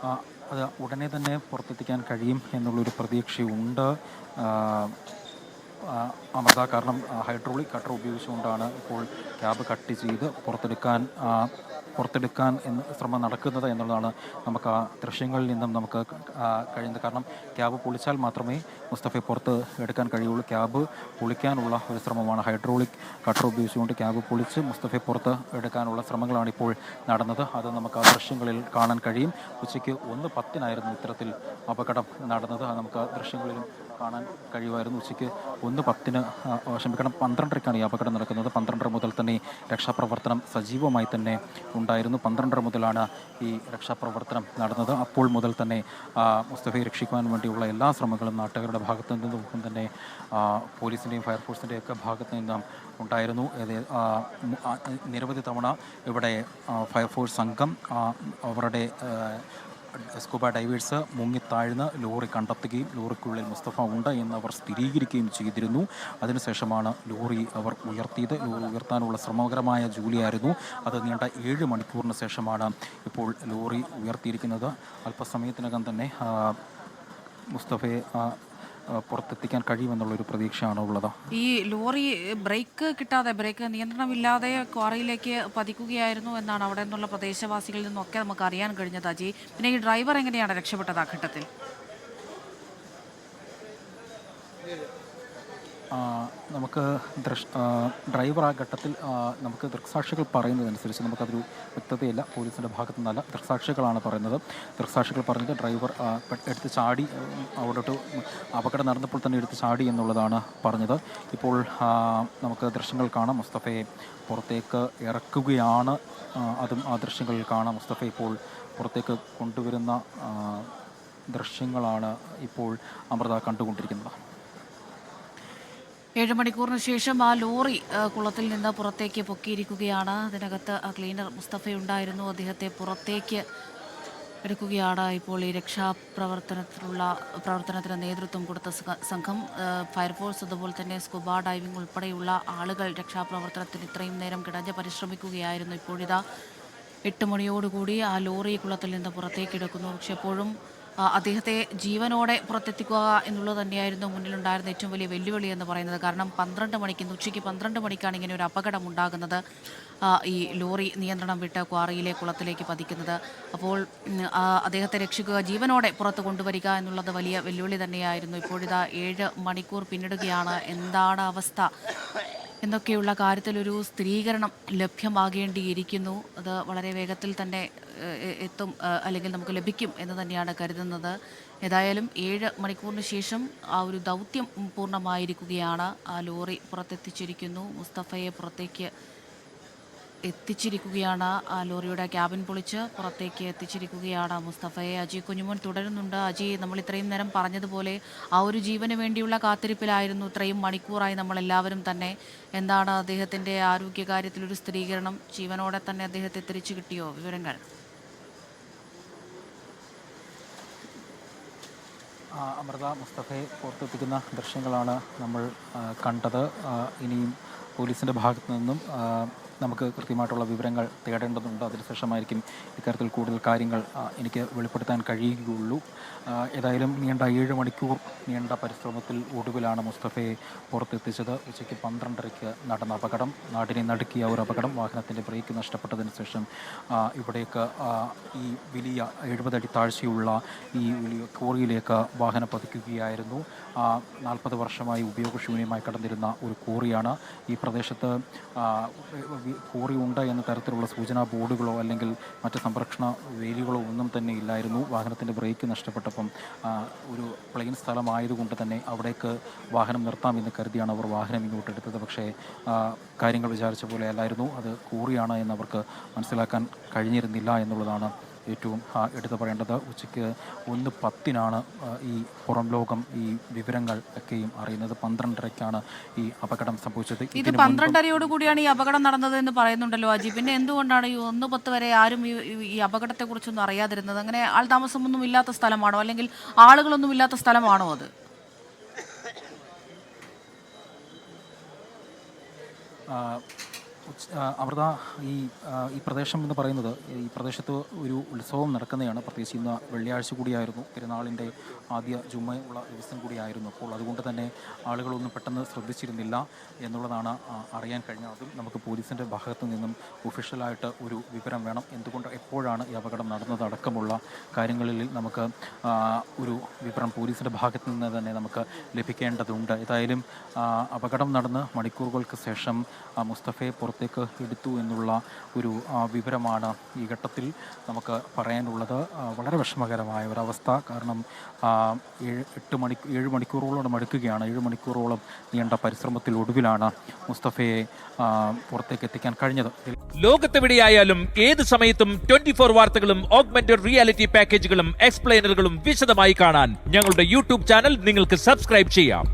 ആ, അത് ഉടനെ തന്നെ പുറത്തെത്തിക്കാൻ കഴിയും എന്നുള്ളൊരു പ്രതീക്ഷയുണ്ട്. ആ, അമൃത, കാരണം ഹൈഡ്രോളിക് കട്ടർ ഉപയോഗിച്ചുകൊണ്ടാണ് ഇപ്പോൾ ക്യാബ് കട്ട് ചെയ്ത് പുറത്തെടുക്കാൻ ശ്രമം നടക്കുന്നത് എന്നുള്ളതാണ് നമുക്ക് ആ ദൃശ്യങ്ങളിൽ നിന്നും നമുക്ക് കഴിയുന്നത്. കാരണം ക്യാബ് പൊളിച്ചാൽ മാത്രമേ മുസ്തഫയെ പുറത്ത് എടുക്കാൻ കഴിയുള്ളൂ. ക്യാബ് പൊളിക്കാനുള്ള ഒരു ശ്രമമാണ്. ഹൈഡ്രോളിക് കട്ടർ ഉപയോഗിച്ചുകൊണ്ട് ക്യാബ് പൊളിച്ച് മുസ്തഫയെ പുറത്ത് എടുക്കാനുള്ള ശ്രമങ്ങളാണ് ഇപ്പോൾ നടന്നത്. അത് നമുക്ക് ആ ദൃശ്യങ്ങളിൽ കാണാൻ കഴിയും. ഉച്ചയ്ക്ക് 1:10 ഇത്തരത്തിൽ അപകടം നടന്നത്. അത് നമുക്ക് ആ ദൃശ്യങ്ങളിലും കാണാൻ കഴിയുമായിരുന്നു. ഉച്ചയ്ക്ക് 1:10 ക്ഷമിക്കണം 12:30 ഈ അപകടം നടക്കുന്നത്. 12:30 മുതൽ തന്നെ രക്ഷാപ്രവർത്തനം സജീവമായി തന്നെ ഉണ്ടായിരുന്നു. 12:30 മുതലാണ് ഈ രക്ഷാപ്രവർത്തനം നടന്നത്. അപ്പോൾ മുതൽ തന്നെ മുസ്തഫയെ രക്ഷിക്കുവാൻ വേണ്ടിയുള്ള എല്ലാ ശ്രമങ്ങളും നാട്ടുകാരുടെ ഭാഗത്തു നിന്നും ഒപ്പം തന്നെ പോലീസിൻ്റെയും ഫയർഫോഴ്സിൻ്റെയും ഒക്കെ ഭാഗത്തു നിന്നും ഉണ്ടായിരുന്നു. നിരവധി തവണ ഇവിടെ ഫയർഫോഴ്സ് സംഘം അവരുടെ സ്കൂബ ഡൈവേഴ്സ് മുങ്ങിത്താഴ്ന്ന് ലോറി കണ്ടെത്തുകയും ലോറിക്കുള്ളിൽ മുസ്തഫ ഉണ്ട് എന്ന് അവർ സ്ഥിരീകരിക്കുകയും ചെയ്തിരുന്നു. അതിനുശേഷമാണ് ലോറി അവർ ഉയർത്തിയത്. ലോറി ഉയർത്താനുള്ള ശ്രമകരമായ ജോലിയായിരുന്നു. അത് നീണ്ട 7 മണിക്കൂറിന് ശേഷമാണ് ഇപ്പോൾ ലോറി ഉയർത്തിയിരിക്കുന്നത്. അല്പസമയത്തിനകം തന്നെ മുസ്തഫയെ പുറത്തെത്തിക്കാൻ കഴിയുമെന്നുള്ളൊരു പ്രതീക്ഷയാണ് ഉള്ളത്. ഈ ലോറി ബ്രേക്ക് നിയന്ത്രണമില്ലാതെ ക്വാറിയിലേക്ക് പതിക്കുകയായിരുന്നു എന്നാണ് അവിടെ നിന്നുള്ള പ്രദേശവാസികളിൽ നിന്നൊക്കെ നമുക്ക് അറിയാൻ കഴിഞ്ഞത് അജി. പിന്നെ ഈ ഡ്രൈവർ എങ്ങനെയാണ് രക്ഷപ്പെട്ടത് ആ ഘട്ടത്തിൽ? നമുക്ക് ഡ്രൈവർ ആ ഘട്ടത്തിൽ നമുക്ക് ദൃക്സാക്ഷികൾ പറയുന്നതനുസരിച്ച് നമുക്കതൊരു വ്യക്തതയില്ല. പോലീസിൻ്റെ ഭാഗത്തു നിന്നല്ല, ദൃക്സാക്ഷികളാണ് പറയുന്നത്. ദൃക്സാക്ഷികൾ പറഞ്ഞത് ഡ്രൈവർ എടുത്ത് ചാടി, അവിടോട്ട് അപകടം നടന്നപ്പോൾ തന്നെ എടുത്ത് ചാടി എന്നുള്ളതാണ് പറഞ്ഞത്. ഇപ്പോൾ നമുക്ക് ദൃശ്യങ്ങൾ കാണാം. മുസ്തഫയെ പുറത്തേക്ക് ഇറക്കുകയാണ്. അതും ആ ദൃശ്യങ്ങളിൽ കാണാം. മുസ്തഫയെ ഇപ്പോൾ പുറത്തേക്ക് കൊണ്ടുവരുന്ന ദൃശ്യങ്ങളാണ് ഇപ്പോൾ അമൃത കണ്ടുകൊണ്ടിരിക്കുന്നത്. 7 മണിക്കൂറിന് ശേഷം ആ ലോറി കുളത്തിൽ നിന്ന് പുറത്തേക്ക് പൊക്കിയിരിക്കുകയാണ്. അതിനകത്ത് ആ ക്ലീനർ മുസ്തഫയുണ്ടായിരുന്നു. അദ്ദേഹത്തെ പുറത്തേക്ക് എടുക്കുകയാണ് ഇപ്പോൾ ഈ പ്രവർത്തനത്തിന് നേതൃത്വം കൊടുത്ത സംഘം. ഫയർഫോഴ്സ് അതുപോലെ തന്നെ സ്കൂബ ഡൈവിംഗ് ഉൾപ്പെടെയുള്ള ആളുകൾ രക്ഷാപ്രവർത്തനത്തിന് ഇത്രയും നേരം കിടഞ്ഞ് പരിശ്രമിക്കുകയായിരുന്നു. ഇപ്പോഴിതാ 8 മണിയോടുകൂടി ആ ലോറി കുളത്തിൽ നിന്ന് പുറത്തേക്ക് എടുക്കുന്നു. പക്ഷെ എപ്പോഴും അദ്ദേഹത്തെ ജീവനോടെ പുറത്തെത്തിക്കുക എന്നുള്ളത് തന്നെയായിരുന്നു മുന്നിലുണ്ടായിരുന്ന ഏറ്റവും വലിയ വെല്ലുവിളി എന്ന് പറയുന്നത്. കാരണം 12 മണിക്ക്, ഉച്ചയ്ക്ക് 12 മണിക്കാണ് ഇങ്ങനെ ഒരു അപകടം ഉണ്ടാകുന്നത്. ഈ ലോറി നിയന്ത്രണം വിട്ട് ക്വാറിയിലെ കുളത്തിലേക്ക് പതിക്കുന്നത്. അപ്പോൾ അദ്ദേഹത്തെ രക്ഷിക്കുക, ജീവനോടെ പുറത്ത് കൊണ്ടുവരിക എന്നുള്ളത് വലിയ വെല്ലുവിളി തന്നെയായിരുന്നു. ഇപ്പോഴിതാ 7 മണിക്കൂർ പിന്നിടുകയാണ്. എന്താണ് അവസ്ഥ എന്നൊക്കെയുള്ള കാര്യത്തിലൊരു സ്ഥിരീകരണം ലഭ്യമാകേണ്ടിയിരിക്കുന്നു. അത് വളരെ വേഗത്തിൽ തന്നെ എത്തും, അല്ലെങ്കിൽ നമുക്ക് ലഭിക്കും എന്ന് തന്നെയാണ് കരുതുന്നത്. ഏതായാലും 7 മണിക്കൂറിന് ശേഷം ആ ഒരു ദൗത്യം പൂർണ്ണമായിരിക്കുകയാണ്. ആ ലോറി പുറത്തെത്തിച്ചിരിക്കുന്നു. മുസ്തഫയെ പുറത്തേക്ക് എത്തിച്ചിരിക്കുകയാണ്. ആ ലോറിയുടെ ക്യാബിൻ പൊളിച്ച് പുറത്തേക്ക് എത്തിച്ചിരിക്കുകയാണ് മുസ്തഫയെ. അജി കുഞ്ഞുമോൻ തുടരുന്നുണ്ട്. അജി, നമ്മൾ ഇത്രയും നേരം പറഞ്ഞതുപോലെ ആ ഒരു ജീവന് വേണ്ടിയുള്ള കാത്തിരിപ്പിലായിരുന്നു ഇത്രയും മണിക്കൂറായി നമ്മളെല്ലാവരും തന്നെ. എന്താണ് അദ്ദേഹത്തിൻ്റെ ആരോഗ്യകാര്യത്തിലൊരു സ്ഥിരീകരണം? ജീവനോടെ തന്നെ അദ്ദേഹത്തെ തിരിച്ചു കിട്ടിയോ? വിവരങ്ങൾ? അമൃത, മുസ്തഫയെ പുറത്തെത്തിക്കുന്ന ദൃശ്യങ്ങളാണ് നമ്മൾ കണ്ടത്. ഇനിയും പോലീസിൻ്റെ ഭാഗത്തു നിന്നും നമുക്ക് കൃത്യമായിട്ടുള്ള വിവരങ്ങൾ തേടേണ്ടതുണ്ട്. അതിനുശേഷമായിരിക്കും ഇക്കാര്യത്തിൽ കൂടുതൽ കാര്യങ്ങൾ എനിക്ക് വെളിപ്പെടുത്താൻ കഴിയുകയുള്ളൂ. ഏതായാലും നീണ്ട 7 മണിക്കൂർ നീണ്ട പരിശ്രമത്തിൽ ഒടുവിലാണ് മുസ്തഫയെ പുറത്തെത്തിച്ചത്. ഉച്ചയ്ക്ക് 12:30 നടന്ന അപകടം, നാടിനെ നടുക്കിയ ഒരു അപകടം. വാഹനത്തിൻ്റെ ബ്രേക്ക് നഷ്ടപ്പെട്ടതിന് ശേഷം ഇവിടേക്ക് ഈ വലിയ 70 അടി താഴ്ചയുള്ള ഈ വലിയ കോറിയിലേക്ക് വാഹനം പതിക്കുകയായിരുന്നു. 40 വർഷമായി ഉപയോഗശൂന്യമായി കിടന്നിരുന്ന ഒരു കോറിയാണ്. ഈ പ്രദേശത്ത് കോറി ഉണ്ട് എന്ന തരത്തിലുള്ള സൂചനാ ബോർഡുകളോ അല്ലെങ്കിൽ മറ്റ് സംരക്ഷണ വേലികളോ ഒന്നും തന്നെ ഇല്ലായിരുന്നു. വാഹനത്തിൻ്റെ ബ്രേക്ക് നഷ്ടപ്പെട്ടപ്പം ഒരു പ്ലെയിൻ സ്ഥലമായതുകൊണ്ട് തന്നെ അവിടേക്ക് വാഹനം നിർത്താമെന്ന് കരുതിയാണ് അവർ വാഹനം ഇങ്ങോട്ട് എടുത്തത്. പക്ഷേ കാര്യങ്ങൾ വിചാരിച്ച പോലെ അല്ലായിരുന്നു. അത് കോറിയാണ് എന്നവർക്ക് മനസ്സിലാക്കാൻ കഴിഞ്ഞിരുന്നില്ല എന്നുള്ളതാണ് ഏറ്റവും എടുത്തു പറയേണ്ടത്. ഉച്ചയ്ക്ക് 1:10 ഈ പുറം ലോകം ഈ വിവരങ്ങൾ ഒക്കെയും അറിയുന്നത്. 12:30 ഈ അപകടം സംഭവിച്ചത്. ഇത് 12:30 കൂടിയാണ് ഈ അപകടം നടന്നത് എന്ന് പറയുന്നുണ്ടല്ലോ അജി. പിന്നെ എന്തുകൊണ്ടാണ് ഈ 1:10 വരെ ആരും ഈ അപകടത്തെക്കുറിച്ചൊന്നും അറിയാതിരുന്നത്? അങ്ങനെ ആൾതാമസമൊന്നും ഇല്ലാത്ത സ്ഥലമാണോ, അല്ലെങ്കിൽ ആളുകളൊന്നും ഇല്ലാത്ത സ്ഥലമാണോ അത്? അമൃത, ഈ പ്രദേശം എന്ന് പറയുന്നത്, ഈ പ്രദേശത്ത് ഒരു ഉത്സവം നടക്കുന്നതാണ്. പ്രത്യേകിച്ച് ഇന്ന് വെള്ളിയാഴ്ച കൂടിയായിരുന്നു, പെരുന്നാളിൻ്റെ ആദ്യ ജുമയുള്ള ദിവസം കൂടിയായിരുന്നു. അപ്പോൾ അതുകൊണ്ട് തന്നെ ആളുകളൊന്നും പെട്ടെന്ന് ശ്രദ്ധിച്ചിരുന്നില്ല എന്നുള്ളതാണ് അറിയാൻ കഴിഞ്ഞത്. അതും നമുക്ക് പോലീസിൻ്റെ ഭാഗത്തു നിന്നും ഒഫീഷ്യലായിട്ട് ഒരു വിവരം വേണം. എന്തുകൊണ്ട്, എപ്പോഴാണ് ഈ അപകടം നടന്നത് അടക്കമുള്ള കാര്യങ്ങളിൽ നമുക്ക് ഒരു വിവരം പോലീസിൻ്റെ ഭാഗത്തു നിന്ന് തന്നെ നമുക്ക് ലഭിക്കേണ്ടതുണ്ട്. ഏതായാലും അപകടം നടന്ന് മണിക്കൂറുകൾക്ക് ശേഷം മുസ്തഫയെ പുറത്തേക്ക് എടുത്തു എന്നുള്ള ഒരു വിവരമാണ് ഈ ഘട്ടത്തിൽ നമുക്ക് പറയാനുള്ളത്. വളരെ വിഷമകരമായ ഒരവസ്ഥ. കാരണം 7 മണിക്കൂറോളം അടുക്കുകയാണ്. 7 മണിക്കൂറോളം നീണ്ട പരിശ്രമത്തിലൊടുവിലാണ് മുസ്തഫയെ പുറത്തേക്ക് എത്തിക്കാൻ കഴിഞ്ഞത്. ലോകത്തെവിടെയായാലും ഏത് സമയത്തും 24 വാർത്തകളും ഓഗ്മെന്റഡ് റിയാലിറ്റി പാക്കേജുകളും എക്സ്പ്ലെയിനറുകളും വിശദമായി കാണാൻ ഞങ്ങളുടെ യൂട്യൂബ് ചാനൽ നിങ്ങൾക്ക് സബ്സ്ക്രൈബ് ചെയ്യാം.